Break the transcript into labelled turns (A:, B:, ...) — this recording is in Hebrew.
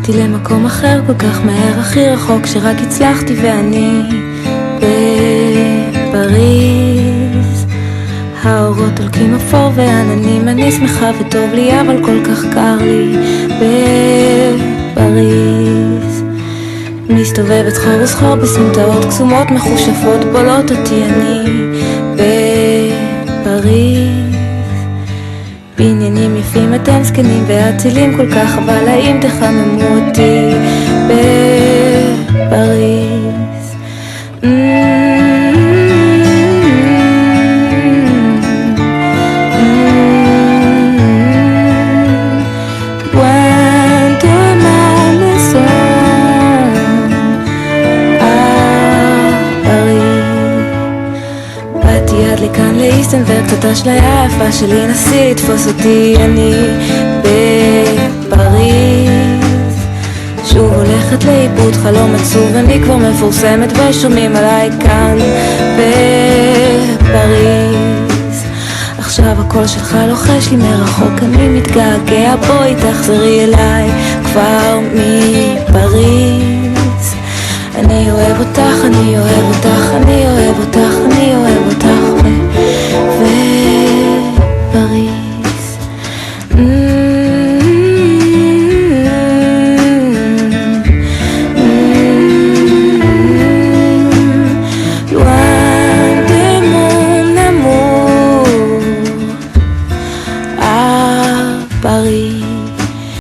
A: עברתי למקום אחר כל כך מהר, הכי רחוק שרק הצלחתי, ואני בפריז. האורות הולכים אפור ועננים, אני שמחה וטוב לי אבל כל כך קר לי בפריז. מסתובבת חור וסחור בסמטאות קסומות מחושפות, בולות אותי אני בפריז. בניינים יפים אתם זקנים ואצילים כל כך, אבל האם תחממו אותי בפריז? לכאן להסתנוור קצת אשליה יפה שלי, נסי לתפוס אותי, אני בפריז. שוב הולכת לאיבוד חלום עצוב, אני כבר מפורסמת ושומעים עליי כאן בפריז. עכשיו הקול שלך לוחש לי מרחוק, אני מתגעגע, בואי תחזרי אליי כבר מפריז. אני אוהב אותך, אני אוהב אותך,